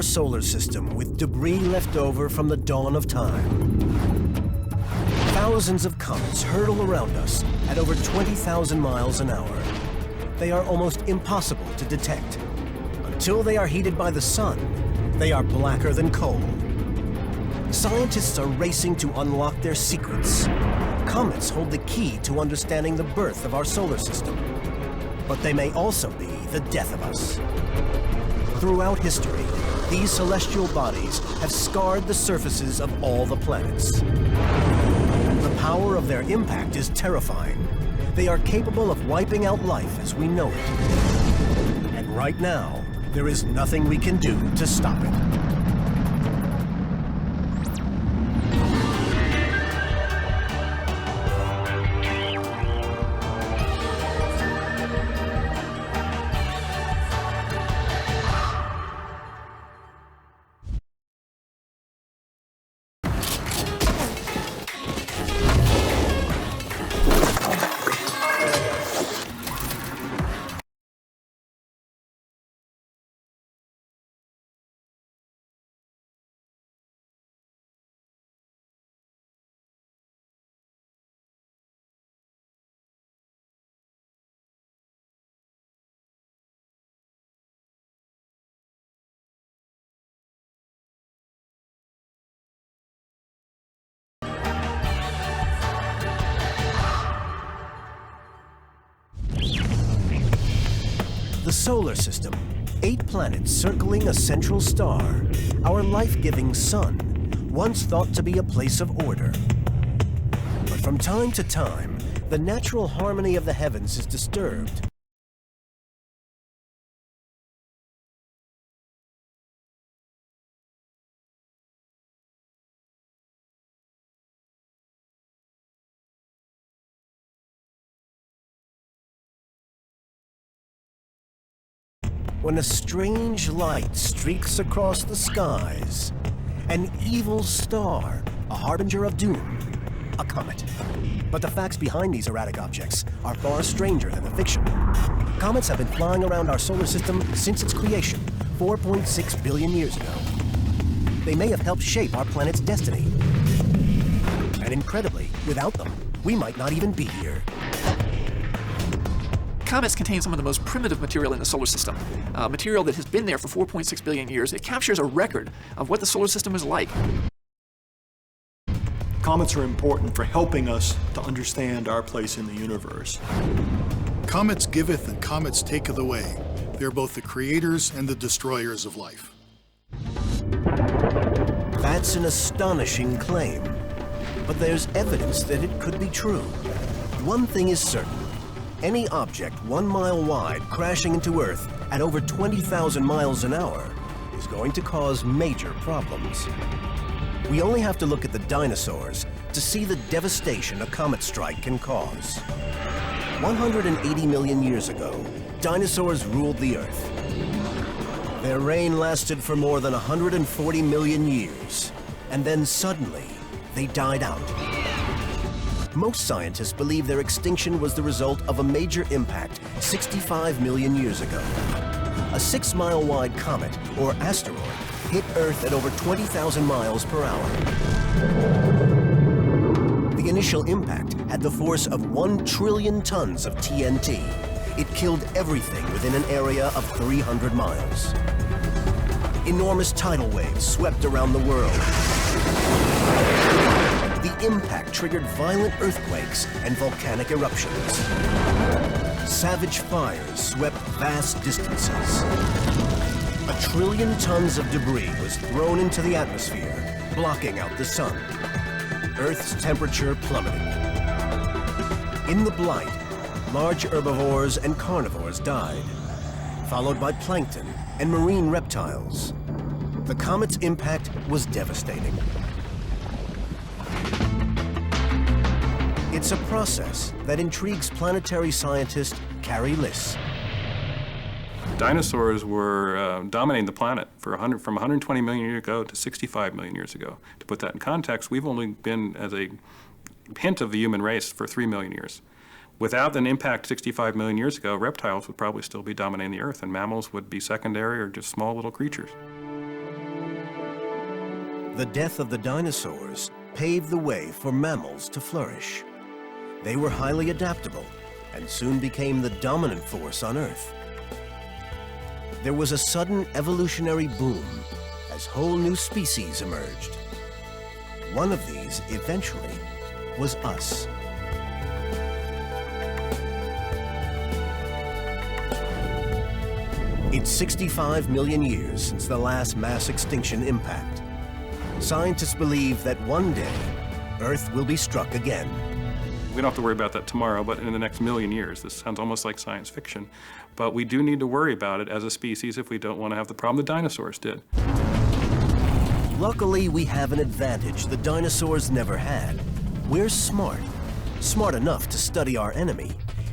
solar system with debris left over from the dawn of time. Thousands of comets hurtle around us at over 20,000 miles an hour. They are almost impossible to detect. Until they are heated by the sun, they are blacker than coal. Scientists are racing to unlock their secrets. Comets hold the key to understanding the birth of our solar system. But they may also be the death of us. Throughout history, these celestial bodies have scarred the surfaces of all the planets. The power of their impact is terrifying. They are capable of wiping out life as we know it. And right now, there is nothing we can do to stop it. The solar system, 8 planets circling a central star, our life-giving sun, once thought to be a place of order. But from time to time, the natural harmony of the heavens is disturbed. When a strange light streaks across the skies, an evil star, a harbinger of doom, a comet. But the facts behind these erratic objects are far stranger than the fiction. Comets have been flying around our solar system since its creation, 4.6 billion years ago. They may have helped shape our planet's destiny. And incredibly, without them, we might not even be here. Comets contain some of the most primitive material in the solar system, material that has been there for 4.6 billion years. It captures a record of what the solar system is like. Comets are important for helping us to understand our place in the universe. Comets giveth and comets taketh away. They're both the creators and the destroyers of life. That's an astonishing claim, but there's evidence that it could be true. One thing is certain. Any object 1 mile wide crashing into Earth at over 20,000 miles an hour is going to cause major problems. We only have to look at the dinosaurs to see the devastation a comet strike can cause. 180 million years ago, dinosaurs ruled the Earth. Their reign lasted for more than 140 million years, and then suddenly, they died out. Most scientists believe their extinction was the result of a major impact 65 million years ago. A 6-mile-wide comet, or asteroid, hit Earth at over 20,000 miles per hour. The initial impact had the force of 1 trillion tons of TNT. It killed everything within an area of 300 miles. Enormous tidal waves swept around the world. The impact triggered violent earthquakes and volcanic eruptions. Savage fires swept vast distances. 1 trillion tons of debris was thrown into the atmosphere, blocking out the sun. Earth's temperature plummeted. In the blight, large herbivores and carnivores died, followed by plankton and marine reptiles. The comet's impact was devastating. It's a process that intrigues planetary scientist Carrie Liss. Dinosaurs were dominating the planet from 120 million years ago to 65 million years ago. To put that in context, we've only been as a hint of the human race for 3 million years. Without an impact 65 million years ago, reptiles would probably still be dominating the Earth, and mammals would be secondary or just small little creatures. The death of the dinosaurs paved the way for mammals to flourish. They were highly adaptable and soon became the dominant force on Earth. There was a sudden evolutionary boom as whole new species emerged. One of these, eventually, was us. It's 65 million years since the last mass extinction impact. Scientists believe that one day, Earth will be struck again. We don't have to worry about that tomorrow, but in the next million years. This sounds almost like science fiction. But we do need to worry about it as a species if we don't want to have the problem the dinosaurs did. Luckily, we have an advantage the dinosaurs never had. We're smart, smart enough to study our enemy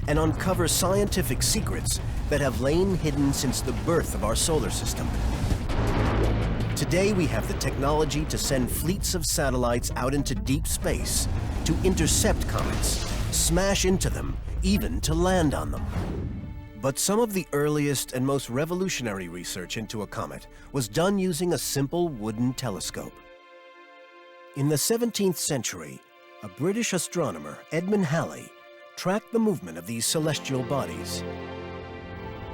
and uncover scientific secrets that have lain hidden since the birth of our solar system. Today, we have the technology to send fleets of satellites out into deep space to intercept comets, smash into them, even to land on them. But some of the earliest and most revolutionary research into a comet was done using a simple wooden telescope. In the 17th century, a British astronomer, Edmund Halley, tracked the movement of these celestial bodies.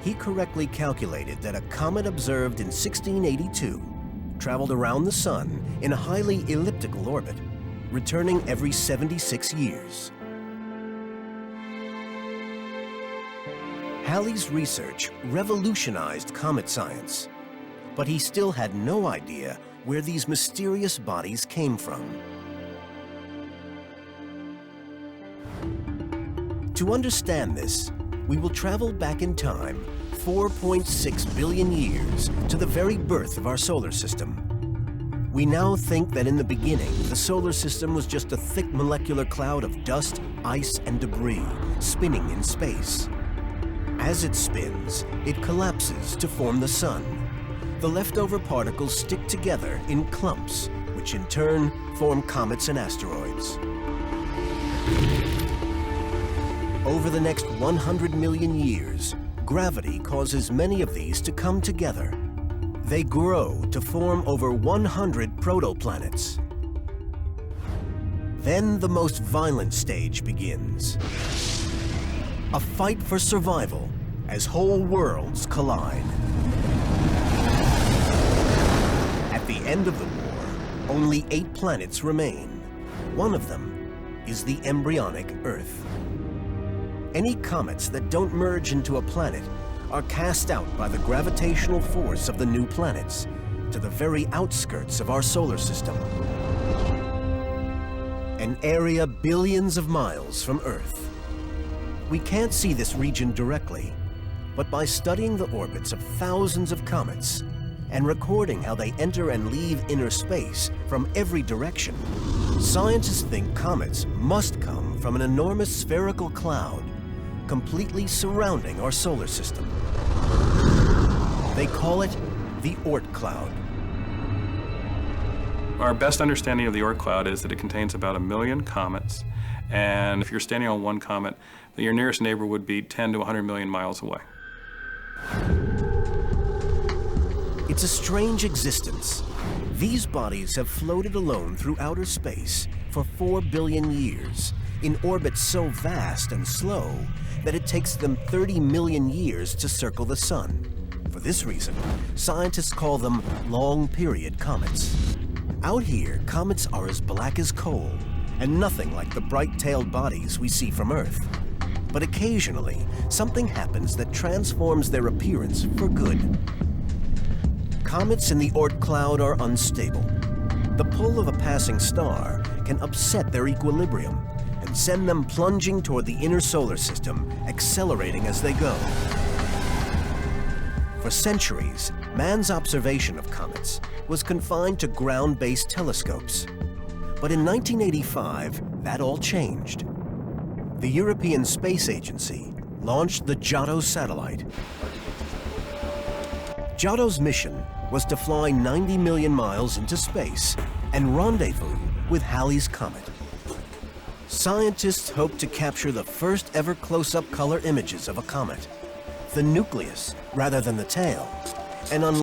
He correctly calculated that a comet observed in 1682 traveled around the Sun in a highly elliptical orbit, returning every 76 years. Halley's research revolutionized comet science, but he still had no idea where these mysterious bodies came from. To understand this, we will travel back in time 4.6 billion years to the very birth of our solar system. We now think that in the beginning, the solar system was just a thick molecular cloud of dust, ice, and debris spinning in space. As it spins, it collapses to form the sun. The leftover particles stick together in clumps, which in turn form comets and asteroids. Over the next 100 million years, gravity causes many of these to come together. They grow to form over 100 protoplanets. Then the most violent stage begins. A fight for survival as whole worlds collide. At the end of the war, only 8 planets remain. One of them is the embryonic Earth. Any comets that don't merge into a planet are cast out by the gravitational force of the new planets to the very outskirts of our solar system. An area billions of miles from Earth. We can't see this region directly, but by studying the orbits of thousands of comets and recording how they enter and leave inner space from every direction, scientists think comets must come from an enormous spherical cloud completely surrounding our solar system. They call it the Oort cloud. Our best understanding of the Oort cloud is that it contains about 1 million comets, and if you're standing on one comet, your nearest neighbor would be 10 to 100 million miles away. It's a strange existence. These bodies have floated alone through outer space for 4 billion years in orbits so vast and slow that it takes them 30 million years to circle the sun. For this reason, scientists call them long-period comets. Out here, comets are as black as coal and nothing like the bright-tailed bodies we see from Earth. But occasionally, something happens that transforms their appearance for good. Comets in the Oort cloud are unstable. The pull of a passing star can upset their equilibrium and send them plunging toward the inner solar system, accelerating as they go. For centuries, man's observation of comets was confined to ground-based telescopes. But in 1985, that all changed. The European Space Agency launched the Giotto satellite. Giotto's mission was to fly 90 million miles into space and rendezvous with Halley's Comet. Scientists hope to capture the first ever close-up color images of a comet, the nucleus rather than the tail, and